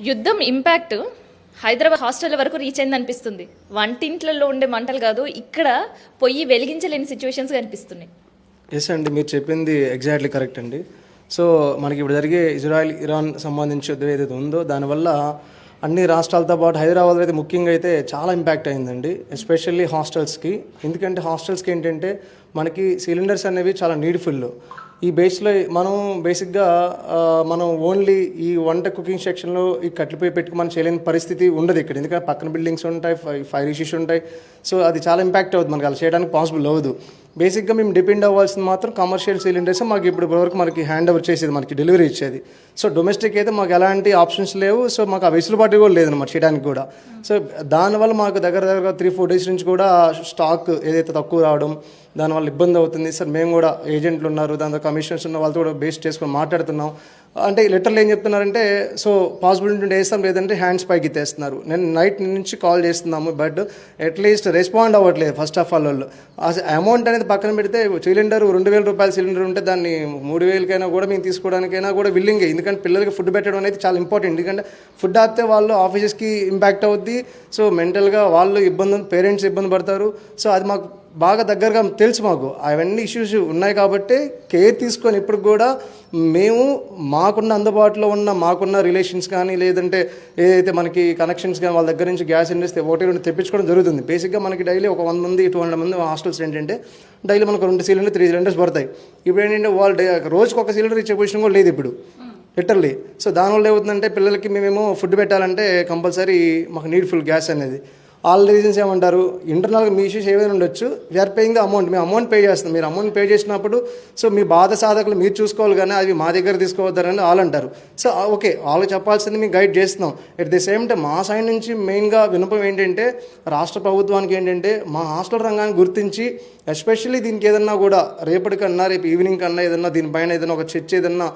యుద్ధం impact Hyderabad hostel వరకు reach అయింది అనిపిస్తుంది. వంటింట్లలో ఉండే మంటలు కాదు, ఇక్కడ పొయ్యి వెలిగించలేని సిచ్యువేషన్స్ కనిపిస్తున్నాయి. ఎస్ అండి, మీరు చెప్పింది ఎగ్జాక్ట్లీ కరెక్ట్ అండి. సో మనకి ఇప్పుడు జరిగే ఇజ్రాయెల్ ఇరాన్ సంబంధించి యుద్ధం ఏదైతే ఉందో దానివల్ల అన్ని రాష్ట్రాలతో పాటు హైదరాబాద్లో అయితే ముఖ్యంగా అయితే చాలా ఇంపాక్ట్ అయిందండి, ఎస్పెషల్లీ హాస్టల్స్కి. ఎందుకంటే హాస్టల్స్కి ఏంటంటే మనకి సిలిండర్స్ అనేవి చాలా నీడ్ఫుల్. ఈ బేస్లో మనం బేసిక్గా మనం ఓన్లీ ఈ వంట కుకింగ్ సెక్షన్లో ఈ కట్లిపోయి పెట్టుకు మనం చేయలేని పరిస్థితి ఉండదు ఇక్కడ, ఎందుకంటే పక్కన బిల్డింగ్స్ ఉంటాయి, ఫైర్ ఇష్యూస్ ఉంటాయి. సో అది చాలా ఇంపాక్ట్ అవుతుంది, మనకి అలా చేయడానికి పాసిబుల్ అవ్వదు. బేసిక్గా మేము డిపెండ్ అవ్వాల్సింది మాత్రం కమర్షియల్ సిలిండర్స్ మాకు ఇప్పుడు వరకు మనకి హ్యాండ్ ఓవర్ చేసేది, మనకి డెలివరీ ఇచ్చేది. సో డొమెస్టిక్ అయితే మాకు ఎలాంటి ఆప్షన్స్ లేవు. సో మాకు ఆ వెసులుబాటు కూడా లేదన్నమాట చేయడానికి కూడా. సో దానివల్ల మాకు దగ్గర 3-4 డేస్ నుంచి కూడా స్టాక్ ఏదైతే తక్కువ రావడం, దానివల్ల ఇబ్బంది అవుతుంది. సార్ మేము కూడా ఏజెంట్లు ఉన్నారు, దాంతో కమిషనర్స్ ఉన్న వాళ్ళతో కూడా బేస్ చేసుకొని మాట్లాడుతున్నాం. అంటే లెటర్లు ఏం చెప్తున్నారంటే, సో పాసిబిలిటీ ఉంటే వేస్తాం, లేదంటే హ్యాండ్స్ పైకి ఎత్తేస్తున్నారు. నేను నైట్ నుంచి కాల్ చేస్తున్నాము, బట్ అట్లీస్ట్ రెస్పాండ్ అవ్వట్లేదు. ఫస్ట్ ఆఫ్ ఆల్ వాళ్ళు అమౌంట్ అనేది పక్కన పెడితే సిలిండర్ 2,000 రూపాయల సిలిండర్ ఉంటే దాన్ని 3,000కైనా కూడా మేము తీసుకోవడానికైనా కూడా విల్లింగే. ఎందుకంటే పిల్లలకి ఫుడ్ పెట్టడం అనేది చాలా ఇంపార్టెంట్. ఎందుకంటే ఫుడ్ ఆపితే వాళ్ళు ఆఫీసెస్కి ఇంపాక్ట్ అవుద్ది. సో మెంటల్గా వాళ్ళు ఇబ్బంది, పేరెంట్స్ ఇబ్బంది పడతారు. సో అది మాకు బాగా దగ్గరగా తెలుసు, మాకు అవన్నీ ఇష్యూస్ ఉన్నాయి. కాబట్టి కేర్ తీసుకొని ఇప్పుడు కూడా మేము మాకున్న అందుబాటులో ఉన్న మాకున్న రిలేషన్స్ కానీ, లేదంటే ఏదైతే మనకి కనెక్షన్స్ కానీ వాళ్ళ దగ్గర నుంచి గ్యాస్ సిలిండర్స్ 1-2 తెప్పించుకోవడం జరుగుతుంది. బేసిక్గా మనకి డైలీ ఒక 100 మంది 200 మంది హాస్టల్స్ ఏంటంటే డైలీ మనకు 2 సిలిండర్ 3 సిలిండర్స్ పడతాయి. ఇప్పుడు ఏంటంటే వాళ్ళు రోజుకి ఒక సిలిండర్ ఇచ్చే పొజిషన్ కూడా లేదు ఇప్పుడు లిటరల్లీ. సో దానివల్ల ఏమవుతుందంటే పిల్లలకి మేమేమో ఫుడ్ పెట్టాలంటే కంపల్సరీ మాకు నీడ్ఫుల్ గ్యాస్ అనేది. ఆల్ రీజన్స్ ఏమంటారు, ఇంటర్నల్గా మీ ఇష్యూస్ ఏమైనా ఉండొచ్చు, వీఆర్ పేయింగ్ ద అమౌంట్, మేము అమౌంట్ పే చేస్తాం, మీరు అమౌంట్ పే చేసినప్పుడు సో మీ బాధ సాధకులు మీరు చూసుకోవాలి కానీ అవి మా దగ్గర తీసుకోవద్దని వాళ్ళు అంటారు. సో ఓకే, వాళ్ళకి చెప్పాల్సింది మేము గైడ్ చేస్తున్నాం. ఎట్ ది సేమ్ టైం మా సైడ్ నుంచి మెయిన్గా వినపం ఏంటంటే రాష్ట్ర ప్రభుత్వానికి ఏంటంటే మా హాస్టల్ రంగాన్ని గుర్తించి ఎస్పెషల్లీ దీనికి ఏదన్నా కూడా రేపటికన్నా రేపు ఈవినింగ్ కన్నా ఏదన్నా దీనిపైన ఏదైనా ఒక చర్చ ఏదన్నా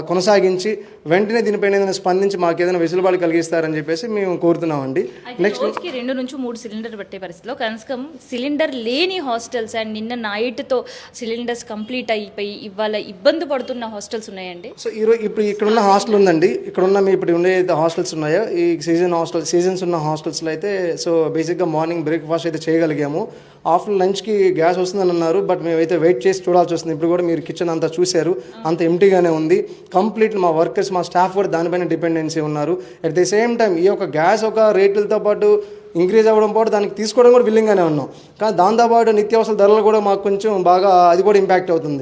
కొనసాగించి వెంటనే దీనిపైన ఏదైనా స్పందించి మాకు ఏదైనా వెసులుబాటు కలిగిస్తారని చెప్పేసి మేము కోరుతున్నామండి. నెక్స్ట్ రోజుకి 2 నుంచి 3 సిలిండర్ పెట్టే పరిస్థితిలో కనీసం సిలిండర్ లేని హాస్టల్స్ అండ్ నిన్న నైట్తో సిలిండర్స్ కంప్లీట్ అయిపోయి ఇవాళ ఇబ్బంది పడుతున్న హాస్టల్స్ ఉన్నాయండి. సో ఈరోజు ఇప్పుడు ఇక్కడ ఉన్న హాస్టల్ ఉందండి, ఇక్కడ ఉన్న మీ ఇప్పుడు ఉండే హాస్టల్స్ ఉన్నాయో ఈ సీజన్స్ ఉన్న హాస్టల్స్లో అయితే సో బేసిక్గా మార్నింగ్ బ్రేక్ఫాస్ట్ అయితే చేయగలిగాము. ఆఫ్టర్ లంచ్కి గ్యాస్ వస్తుందని అన్నారు, బట్ మేమైతే వెయిట్ చేసి చూడాల్సి వస్తుంది. ఇప్పుడు కూడా మీరు కిచెన్ అంతా చూశారు, అంత ఎంటీగానే ఉంది. కంప్లీట్ మా వర్కర్స్ మా స్టాఫ్ కూడా దానిపైన డిపెండెన్సీ ఉన్నారు. అట్ ది సేమ్ టైం ఈ యొక్క గ్యాస్ ఒక రేట్లతో పాటు ఇంక్రీజ్ అవ్వడం పాటు దానికి తీసుకోవడం కూడా విల్లింగ్గానే ఉన్నాం. కానీ దాంతోపాటు నిత్యావసర ధరలు కూడా మాకు కొంచెం బాగా అది కూడా ఇంపాక్ట్ అవుతుంది.